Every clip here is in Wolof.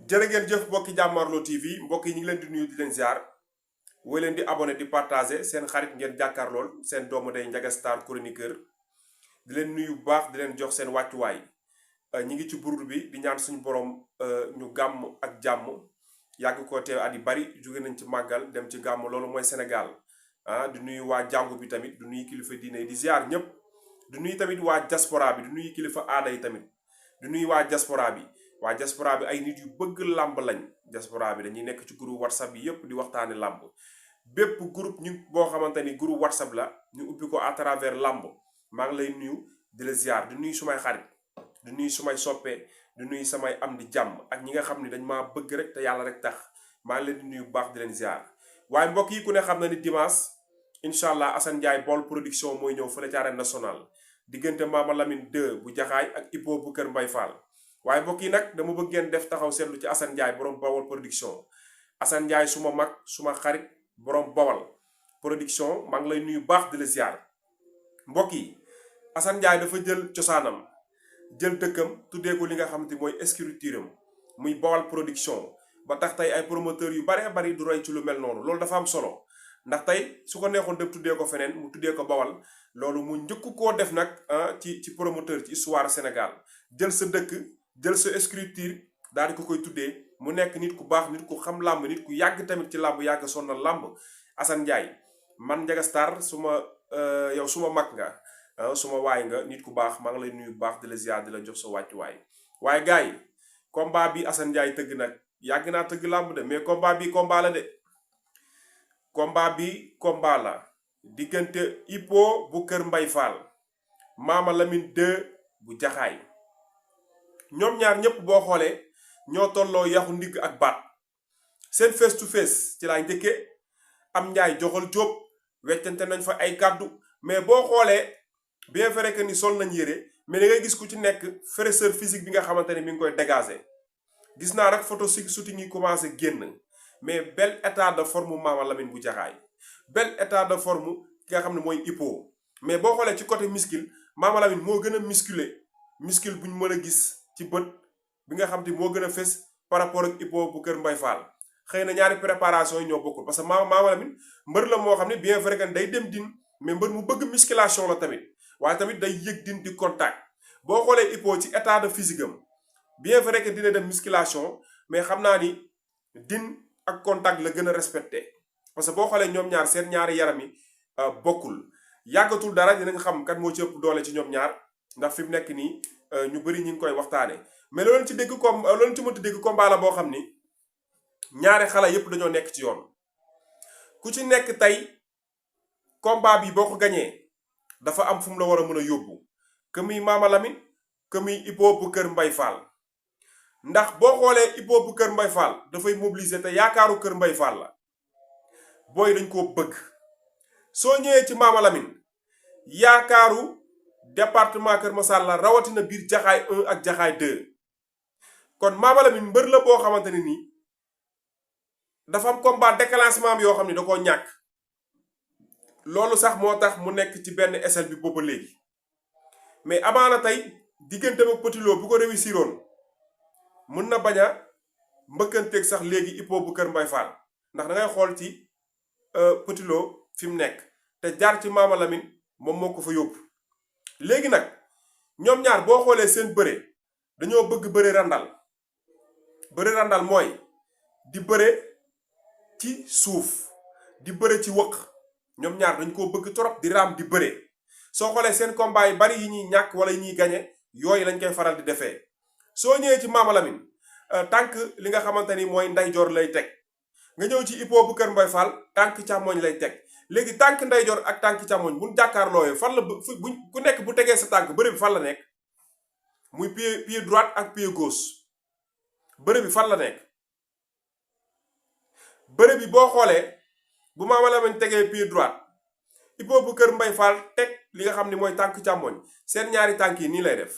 jërë ngeen jëf mbokki Jàmmaarloo TV mbokk yi ñu ngi leen di nuyu di leen ziar woy leen di abonné di partager seen xarit ngeen jàkkaarlool seen doomu day Ndiaga Star chroniqueur di leen nuyu bu baax di leen jox seen wàccuwaay ñi ngi ci burdu bi di ñaan suñu borom ñu gàmm ak jàmm yàgg ko teew at yi bari jóge nañ ci màggal dem ci gàmm loolu mooy Sénégal di nuyu waa jàngu bi tamit di nuyu kilifa diine di ziar ñëpp di nuyu tamit waa diaspora bi di nuyu kilifa aada yi tamit di nuyu waa diaspora bi. waa diaspora bi ay nit yu bëgg làmb lañ diaspora bi dañuy nekk ci groupe whatsapp bi yépp di waxtaane làmb bépp groupe ñu boo xamante ni groupe whatsapp la ñu ubbi ko à travers làmb maa ngi lay nuyu di la ziar di nuyu sumay xarit di nuyu sumay soppe di nuyu samay am di jàmm ak ñi nga xam ni dañ maa bëgg rek te yàlla rek tax maa ngi leen di nuyu bu baax di leen ziar waaye mbokk yi ku ne xam na ni dimanche incha allah Assane Ndiaye Baol production mooy ñëw fële ci arène nationale diggante Mama Lamine 2 bu jaxaay ak Ipo bu Kër Mbay Fall waaye mbokk yi nag dama bëgg ngeen def taxaw seetlu ci Assane Ndiaye borom Baol production Assane Ndiaye suma mag suma xarit borom Baol production maa ngi lay nuyu baax di la ziar mbokk yi Assane Ndiaye dafa jël cosaanam jël dëkkam tuddee ko li nga xamante mooy écriture am muy Baol production ba tax tey ay promoteurs yu bare bari du roy ci lu mel noonu loolu dafa am solo ndax tey su ko neexoon dem tuddee ko feneen mu tuddee ko Baol loolu mu njëkk koo def nag ci promoteur ci histoire Sénégal jël sa dëkk. jël sa écriture daal di ko koy tuddee mu nekk nit ku baax nit ku xam làmb nit ku yàgg tamit ci làmb yàgg sonnal làmb Assane Ndiaye man Ndiaga Star yow suma mag nga suma waay nga nit ku baax maa ngi lay nuyu bu baax di la ziar di la jox sa wàccuwaay waaye gars yi combat bi Assane Ndiaye tëgg nag yàgg naa tëgg làmb de mais combat bi combat la de combat bi combat la diggante Ipo bu Kër Mbay Fall Mama Lamine 2 bu jaxaay ñoom ñaar ñëpp boo xoolee ñoo tolloo yaxu ndigg ak baat seen face to face ci laa njëkkee am njaay joxal jóob weccante nañ fa ay kàddu mais boo xoolee bien vrai que ni sol nañ yére mais da ngay gis ku ci nekk fraîcheur physique bi nga xamante ne mi ngi koy dégager gis naa rek photo shooting yi commencé génn mais bel état de forme Mama Lamine bu jaxaay bel état de forme ki nga xam ne mooy Ipo mais boo xoolee ci côté muscle Mama Lamine moo gën a muscle bu ñu mën a gis ci bët bi nga xam te moo gën a fës par rapport ak Ipo bu Kër Mbay Fall xëy na ñaari préparation yi ñoo bokkul parce que Mama Lamine mbër la moo xam ne bien vrai que day dem din mais mbër mu bëgg musculation la tamit waaye tamit day yëg din di contact boo xoolee Ipo ci état de physique am bien vrai que dina dem musculation mais xam naa ni din ak contact la gën a respecté parce que boo xoolee ñoom ñaar seen ñaari yaram yi bokkul yàggatul dara dinañ xam kat moo ci ëpp doole ci ñoom ñaar ndax fi mu nekk nii ñu bëri ñu ngi koy waxtaane mais loolu ci dégg comme loolu ci mënti dégg combat la boo xam ni ñaari xale yépp dañoo nekk ci yoon ku ci nekk tey combat bi boo ko gañee dafa am fu mu la war a mën a yóbbu que muy Mama Lamine que muy Ipo bu Kër Mbay Fall ndax boo xoolee Ipo bu Kër Mbay Fall dafay mobiliser te yaakaaru Kër Mbay Fall la booy dañ koo bëgg soo ñëwee ci Mama Lamine yaakaaru département Kër Massar la rawatina biir jaxaay 1 ak jaxaay 2 kon Mama Lamine mbër la boo xamante ne nii dafa am combat déclenchement bi yoo xam ne da koo ñàkk loolu sax moo tax mu nekk ci benn échelle bi booba léegi mais amaana tey diggante ak Petit Lo bu ko réussiroon mën na bañ a mbëkkanteeg sax léegi Ipo bu Kër Mbay Fall ndax da ngay xool ci Petit Lo fi mu nekk te jaar ci Mama Lamine moom moo ko fa yóbbu. léegi nag ñoom ñaar boo xoolee seen bëre dañoo bëgg bëre randal mooy di bëre ci suuf di bëre ci wëq ñoom ñaar dañ koo bëgg trop di raam di bëre soo xoolee seen combat yi bari yi ñuy ñàkk wala yi ñuy gañe yooyu lañ koy faral di defee soo ñëwee ci Mama Lamine tànk li nga xamante ni mooy ndeyjoor lay teg nga ñëw ci Ipo bu Kër Mbay Fall tànk càmmoñ lay teg léegi tànk ndeyjoor ak tànk càmmoñ bu jàkkaarlooyee fan la ku nekk bu tegee sa tànk bëre bi fan la nekk muy pied droite ak pied gauche bëre bi fan la nekk bëre bi boo xoolee bu Mama Lamine tegee pied droite Ipo bu Kër Mbay Fall teg li nga xam ne mooy tànk càmmoñ seen ñaari tànk yi nii lay def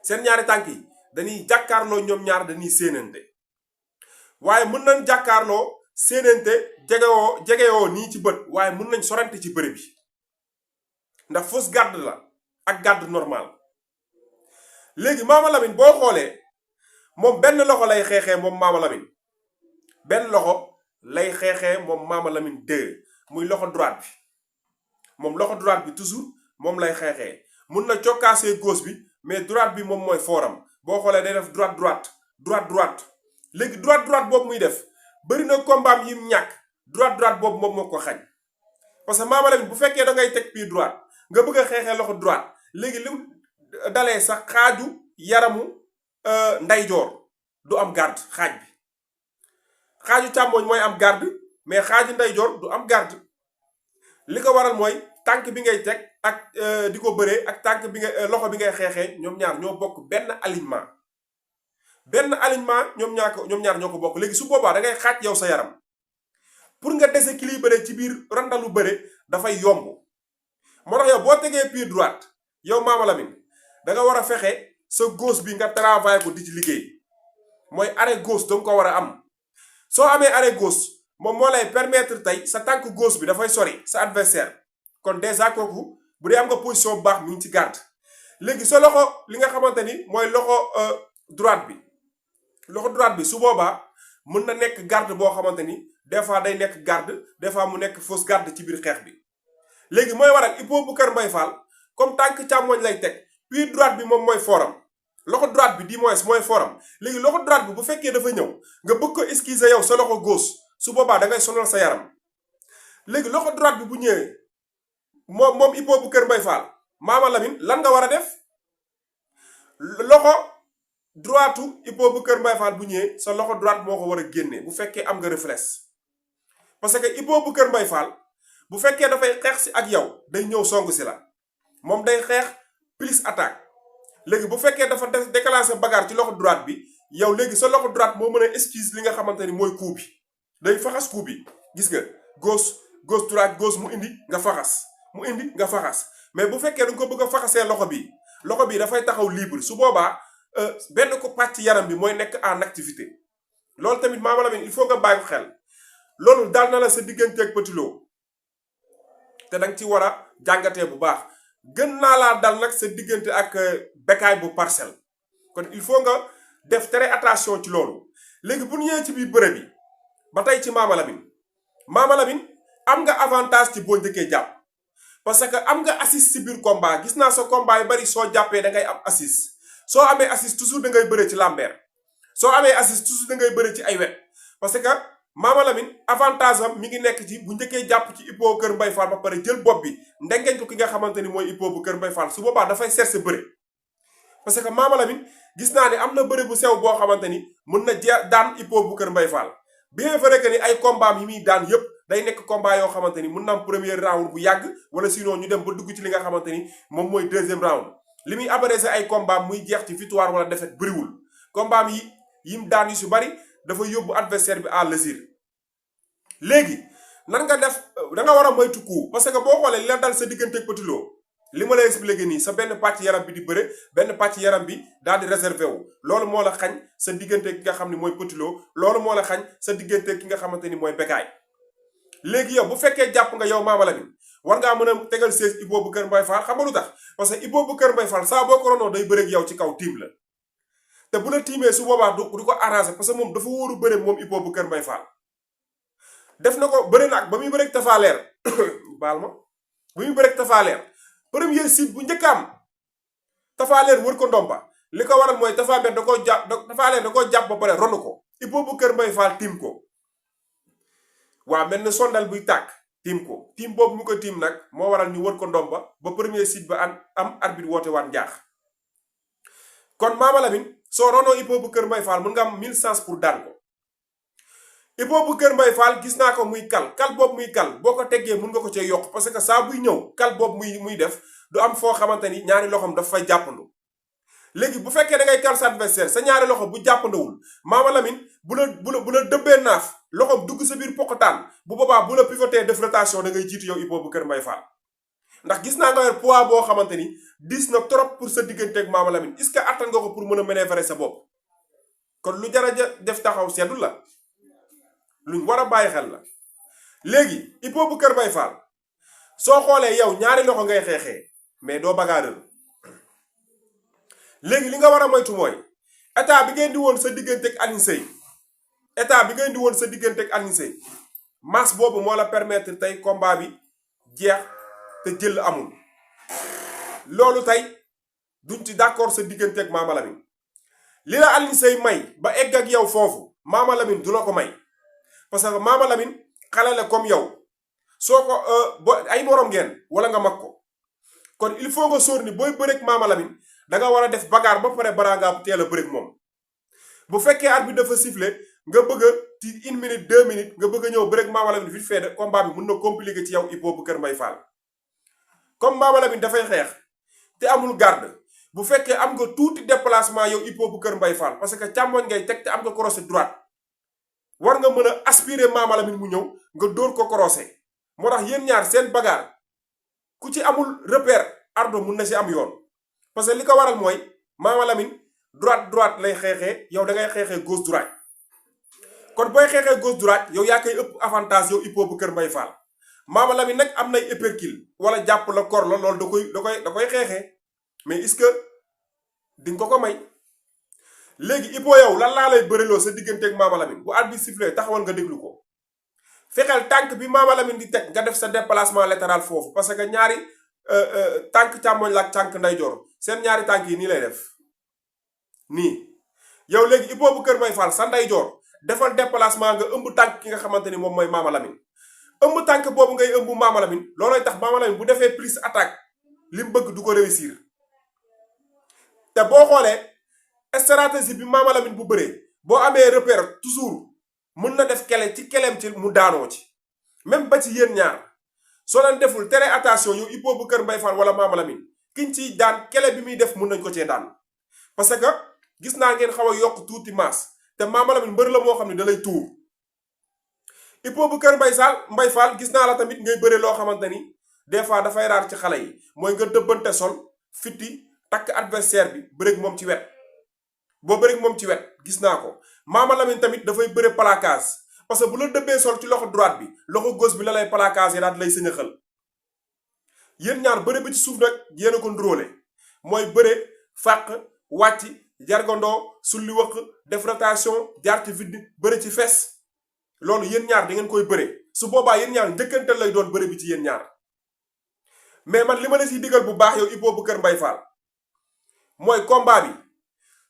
seen ñaari tànk yi dañuy jàkkaarloo ñoom ñaar dañuy séenante waaye mën nañ jàkkaarloo séenante jegewoo nii ci bët waaye mën nañ sorante ci bëre bi ndax fausse garde la ak garde normal léegi Mama Lamine boo xoolee moom benn loxo lay xeexee moom Mama Lamine benn loxo lay xeexee moom Mama Lamine 2 muy loxo droite bi moom loxo droite bi toujours moom lay xeexee mun na cokkaasee gauche bi mais droite bi moom mooy fooram boo xoolee day def droite droite léegi droite boobu muy def bëri na combat yi mu ñàkk droite boobu moom moo ko xañ parce que Mama Lamine bu fekkee da ngay teg pied droite nga bëgg a xeexee loxo droite léegi li dalee sax xaaju yaramu ndeyjoor du am garde xaaj bi xaaju càmmooñ mooy am garde mais xaaju ndeyjoor du am garde li ko waral mooy tànk bi ngay teg ak di ko bëree ak tànk bi nga loxo bi ngay xeexee ñoom ñaar ñoo bokk benn alignement ñoom ñaar ñoo ko bokk léegi su boobaa da ngay xaaj yow sa yaram pour nga déséquilibrer ci biir randalu bëre dafay yomb moo tax yow boo tegee pied droite yow Mama Lamine da nga war a fexe sa gauche bi nga travailler ko di ci liggéey mooy arrêt gauche danga ko war a am soo amee arrêt gauche moom moo lay permettre tey sa tànk gauche bi dafay sori sa adversaire kon déjà kooku bu dee am nga position bu baax mi ngi ci garde léegi sa loxo li nga xamante ni mooy loxo droite bi su boobaa mën na nekk garde boo xamante ni des fois day nekk garde des fois mu nekk fausse garde ci biir xeex bi léegi mooy waral Hippo bu Kër Mbaye Fall comme tànk càmmoñ lay teg puis droite bi moom mooy fooram loxo droite bi di moins mooy fooram léegi loxo droite bi bu fekkee dafa ñëw nga bëgg ko esquiver yow sa loxo gauche su boobaa da ngay sonal sa yaram léegi loxo droite bi bu ñëwee moom Hippo bu Kër Mbaye Fall Mama Lamine lan nga war a def loxo droitu Hippo bu Kër Mbaye Fall bu ñëwee sa loxo droite moo ko war a génne bu fekkee am nga réflexe parce que Hippo bu Kër Mbaye Fall bu fekkee dafay xeex si ak yow day ñëw song si la moom day xeex plus attaque léegi bu fekkee dafa déclencher bagarre ci loxo droite bi yow léegi sa loxo droite moo mën a esquive li nga xamante ni mooy coup bi day faxas coup bi gis nga gauche droite gauche mu indi nga faxas mais bu fekkee da nga ko bëgg a faxasee loxo bi dafay taxaw libre su boobaa benn ko pàcc yaram bi mooy nekk en activité loolu tamit Mama Lamine il faut nga bàyyi ko xel loolu daal na la sa digganteeg Petit Lo te danga ci war a jàngatee bu baax gën naa laa dal nag sa diggante ak Bécaye bu Parcelles kon il faut nga def très attention ci loolu léegi bu ñu ñëwee ci biir bëre bi ba tey ci Mama Lamine am nga avantage ci boo njëkkee jàpp parce que am nga assise ci biir combat gis naa sa combat yu bari soo jàppee da ngay am assise soo amee assise toujours da ngay bëre ci lambeer soo amee assise toujours da ngay bëre ci ay wet parce que Mama Lamine avantage am mi ngi nekk ci bu njëkkee jàpp ci Hippo Kër Mbaye Fall ba pare jël bopp bi ndengeñ ko ki nga xamante ni mooy Hippo bu Kër Mbaye Fall su boobaa dafay chercher bëre parce que Mama Lamine gis naa ne am na bëre bu sew boo xamante ni mën na daan Hippo bu Kër Mbaye Fall bien vrai que ni ay combat yi muy daan yëpp day nekk combat yoo xamante ni mën na am premier round bu yàgg wala sinon ñu dem ba dugg ci li nga xamante ni moom mooy deuxième round li muy abrégé ay combat muy jeex ci victoire wala défaite bëriwul combat yim daan yu si bari dafa yóbbu adversaire bi à l'usure léegi nan nga def da nga war a moytu coup parce que boo xoolee li la dal sa diggante ak Petit Lo li ma lay expliqué nii sa benn pàcc yaram bi di bëre benn pàcc yaram bi daal di réservé wu loolu moo la xañ sa diggante ki nga xam ne mooy Petit Lo loolu moo la xañ sa diggante ki nga xamante ni mooy Bécaye léegi yow bu fekkee jàpp nga yow Mama Lamine war ngaa mën a tegal 16 Hippo bu Kër Mbaye Fall xam nga lu tax parce que Hippo bu Kër Mbaye Fall saa boo ko ronoo day bëreeg yow ci kaw tiim la te bu la tiimee su boobaa du ko arrangé parce que moom dafa wóoru bëre moom Hippo bu Kër Mbaye Fall def na ko bëri na ak ba muy bëreeg tafaaleer baal ma ba muy bëreeg tafaaleer premier site bu njëkkaam tafaaleer wër ko ndomba li ko waral mooy tafaaleer da koo jàpp ba pare ronu ko Hippo bu Kër Mbaye Fall tiim ko waaw mel na sondal buy tàkk tiim ko tiim boobu mu ko tiim nag moo waral ñu wër ko ndomba ba premier site ba am arbitre woote waat njaax kon Mama Lamine soo ronoo Hippo bu Kër Mbaye Fall mën nga am 1000 chance pour daan ko Hippo bu Kër Mbaye Fall gis naa ko muy kal boobu muy kal boo ko teggee mën nga ko cee yokk parce que saa buy ñëw kal boobu muy def du am foo xamante ni ñaari loxoom daf fay jàppandu léegi bu fekkee da ngay kal sa adversaire sa ñaari loxo bu jàppandawul Mama Lamine bu la dëbbee naaf loxoom dugg sa biir poqataan bu boobaa bu la pivoté def rotation da ngay jiitu yow Hippo bu Kër Mbaye Fall ndax gis naa nga yor poids boo xamante ni dis na trop pour sa diggante ak Mama Lamine est-ce que attan nga ko pour mën a manœuvrer sa bopp kon lu jar a def taxaw seddu la luñ war a bàyyi xel la léegi Hippo bu Kër Mbaye Fall soo xoolee yow ñaari loxo ngay xeexee mais doo bagaareel léegi li nga war a moytu mooy état bi ngeen di woon sa diggante ak Alioune Seye état bi ngeen di woon sa diggante ak Alioune Seye masse boobu moo la permettre tey combat bi jeex te jël amul loolu tey duñ ci d'accord sa diggante ak Mama Lamine li la Alioune Seye may ba egg ak yow foofu Mama Lamine du la ko may parce que Mama Lamine xale la comme yow soo ko ay morom ngeen wala nga mag ko kon il faut nga sóor ni booy bëreeg Mama Lamine da nga war a def bagaar ba pare balaa ngaa teel a bëreeg moom bu fekkee arbitre bi dafa siffler nga bëgg a ci 1 minute 2 minutes nga bëgg a ñëw bëreeg Mama Lamine vite fait combat bi mun na compliquer ci yow Hippo bu Kër Mbaye Fall comme Mama Lamine dafay xeex te amul garde bu fekkee am nga tuuti déplacement yow Hippo bu Kër Mbaye Fall parce que càmmoñ ngay teg te am nga crochet droite war nga mën a aspirer Mama Lamine mu ñëw nga dóor ko crochet moo tax yéen ñaar seen bagaar ku ci amul repère ardo mun na si am yoon parce que li ko waral mooy Mama Lamine droite lay xeexee yow da ngay xeexee gauche droite kon booy xeexee gauche droite yow yaa koy ëpp avantage yow Hippo bu Kër Mbaye Fall Mama Lamine nag am nay épercule wala jàpp la kor la loolu da koy xeexee mais est-ce que di nga ko may léegi Hippo yow lan laa lay bëreloo sa digganteeg Mama Lamine bu arbitre sifflé taxawal nga déglu ko fexeel tànk bi Mama Lamine di teg nga def sa déplacement latéral foofu parce que ñaari tànk càmmoñ la ak tànk ndeyjoor seen ñaari tànk yi nii lay def nii yow léegi Hippo bu Kër Mbaye Fall sa ndeyjoor defal déplacement nga ëmb tànk ki nga xamante ni moom mooy Mama Lamine ëmb tànk boobu ngay ëmb Mama Lamine loolooy tax Mama Lamine bu defee prise attaque li mu bëgg du ko réussir te boo xoolee stratégie bi Mama Lamine bu bëree boo amee repère toujours mën na def kele ci keleem ci mu daanoo ci même ba ci yéen ñaar soo leen deful tere attention yow Hippo bu Kër Mbaye Fall wala Mama Lamine kiñ ciy daan kele bi muy def mën nañ ko cee daan parce que gis naa ngeen xaw a yokk tuuti masse te Mama Lamine mbër la moo xam ne da lay tuur Hippo bu Kër Mbaye Fall gis naa la tamit ngay bëre loo xamante ni des fois dafay raar ci xale yi mooy nga dëbbante sol fitti takk adversaire bi bëreeg moom ci wet boo bëreeg moom ci wet gis naa ko Mama Lamine tamit dafay bëre placage parce que bu la dëbbee sol ci loxo droite bi loxo gauche bi la lay placage daal lay sëñaxal yéen ñaar bëre bi ci suuf nag yéen a ko ndróole mooy bëre fàq wàcc jargandoo sulli wëq def rotation jaar ci vide bëre ci fes loolu yéen ñaar da ngeen koy bëre su boobaa yéen ñaar njëkkantal lay doon bëre bi ci yéen ñaar mais man li ma la siy digal bu baax yow Hippo bu Kër Mbaye Fall mooy combat bi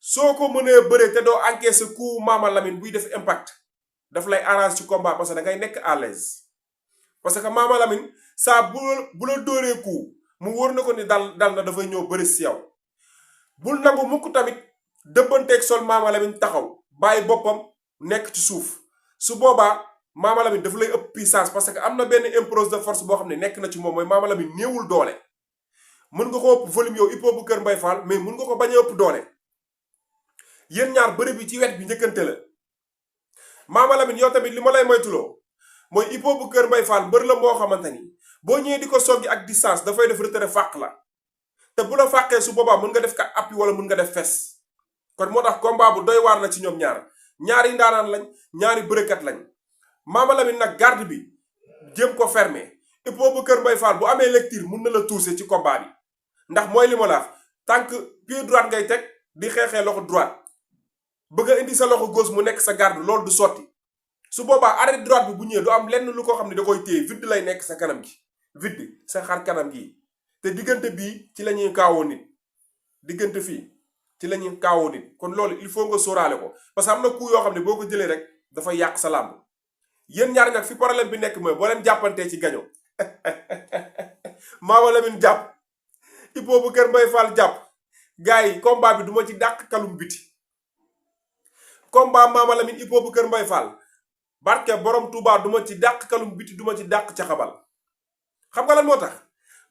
soo ko mënee bëre te doo encaisser coup Mama Lamine buy def impact daf lay arrange ci combat parce que da ngay nekk à l'aise parce que Mama Lamine saa bu la dóoree coup mu wóor na ko ni dal na dafay ñëw bëri si yow bul nangu mukk tamit dëbbanteeg sol Mama Lamine taxaw bàyyi boppam nekk ci suuf su boobaa Mama Lamine dafa lay ëpp puissance parce que am na benn impulse de force boo xam ne nekk na ci moom mooy Mama Lamine néewul doole mën nga ko ëpp volume yow Hippo bu Kër Mbaye Fall mais mën nga ko bañ a ëpp doole yéen ñaar bëri bi ci wet bi njëkkante la Mama Lamine yow tamit li ma lay moytuloo mooy Hippo bu Kër Mbaye Fall mbër la moo xamante ni boo ñëwee di ko soggi ak distance dafay def retrait fàq la te bu la fàqee su boobaa mën nga def kat appui wala mën nga def fes kon moo tax combat bu doy waar la ci ñoom ñaari ndaanaan lañ ñaari bërëkat lañ Mama Lamine nag garde bi jéem ko fermer Hippo bu Kër Mbaye Fall bu amee lecture mën na la toucher ci combat bi ndax mooy li ma la wax tant que pied droite ngay teg di xeexee loxo droite bëgg a indi sa loxo gauche mu nekk sa garde loolu du sotti su boobaa arrêt droite bi bu ñëwee du am lenn lu ko xam ne da koy téye vide lay nekk sa kanam gi vide sa xar kanam gi te diggante bii ci la ñuy kaawoo nit diggante fii ci la ñuy kaawoo nit kon loolu il faut nga sóoraale ko parce que am na coup yoo xam ne boo ko jëlee rek dafay yàq sa làmb yéen ñaar nag fi problème bi nekk mooy boo leen jàppantee ci gaño Mama Lamine jàpp Hippo bu Kër Mbaye Fall jàpp gars yi combat bi duma ci dàq kalum biti combat Mama Lamine Hippo bu Kër Mbaye Fall barke borom Touba duma ci dàq kalum biti duma ci dàq ca xabal xam nga lan moo tax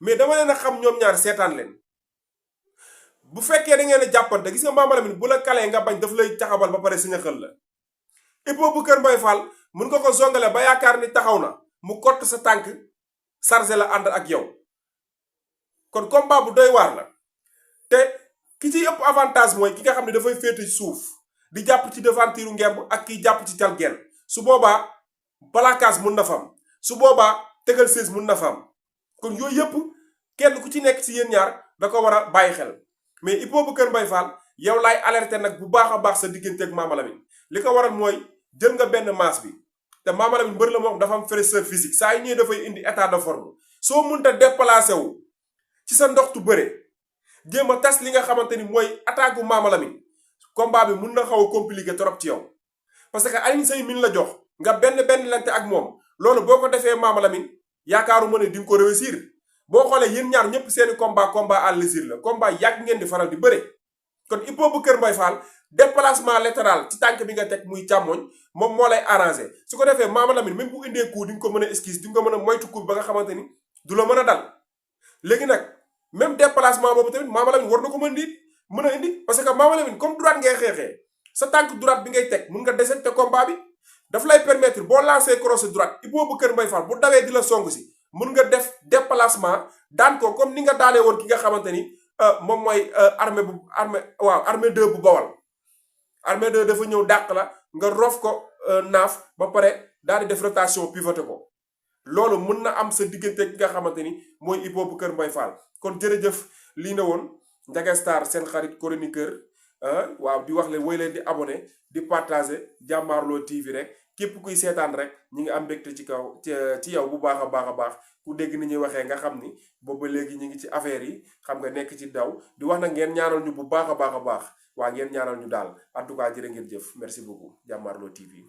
mais dama leen a xam ñoom ñaar seetaan leen bu fekkee da ngeen a jàppante gis nga Mama Lamine bu la kalee nga bañ daf lay caxabal ba pare si nga xël la Hippo bu Kër Mbaye Fall mun nga ko zongale ba yaakaar ni taxaw na mu kott sa tànk chargé la ànd ak yow kon combat bu doy waar la te ki ciy ëpp avantage mooy ki nga xam ne dafay féete suuf di jàpp ci devantiru ngemb ak kiy jàpp ci cal genn su boobaa placage mun na fam su boobaa tegal sées mun na fam kon yooyu yëpp kenn ku ci nekk ci yéen ñaar da ko war a bàyyi xel mais Hippo bu Kër Mbaye Fall yow laay alerter nag bu baax a baax sa diggante ak Mama Lamine li ko waral mooy jël nga benn masse bi te Mama Lamine mbër la moo xam dafa am fraîcheur physique saa yu ñëwee dafay indi état de forme soo mënta déplacé wu ci sa ndoxtu bëre jéem a tas li nga xamante ni mooy attaque bu Mama Lamine combat bi mun na xaw a compliqué trop ci yow parce que Alioune Seye min la jox nga benn lante ak moom loolu boo ko defee Mama Lamine yaakaaruma ne di nga ko réussir boo xoolee yéen ñaar ñëpp seeni combat à l'usure la combat yàgg ngeen di faral di bëre kon Hippo bu Kër Mbaye Fall déplacement latéral ci tànk bi nga teg muy càmmoñ moom moo lay arrangé su ko defee Mama Lamine même bu indee coup di nga ko mën a esquisse di nga ko mën a moytu coup ba nga xamante ni du la mën a dal léegi nag même déplacement boobu tamit Mama Lamine war na ko mën a indi parce que Mama Lamine comme droite ngay xeexee sa tànk droite bi ngay teg mun nga déserté combat bi daf lay permettre boo lancé crochet droite Hippo bu Kër Mbaye Fall bu dawee di la song si mun nga def déplacement daan ko comme ni nga daanee woon ki nga xamante ni moom mooy armée 2 bu Bawal armée 2 dafa ñëw dàq la nga rof ko naaf ba pare daal di def rotation pivoté ko loolu mun na am sa diggante ki nga xamante ni mooy Hippo bu Kër Mbaye Fall kon jërëjëf lii na woon Ndiaga Star seen xarit chroniqueur waaw di wax leen woy leen di abonné di partager Jàmmaarloo TV rek képp kuy seetaan rek ñi ngi am mbégte ci kaw ci yow bu baax a baax ku dégg ni ñuy waxee nga xam ni booba léegi ñu ngi ci affaire yi xam nga nekk ci daw di wax nag ngeen ñaanal ñu bu baax a baax waa ngeen ñaanal ñu daal en tout cas jërë ngeen jëf merci beaucoup Jàmmaarloo TV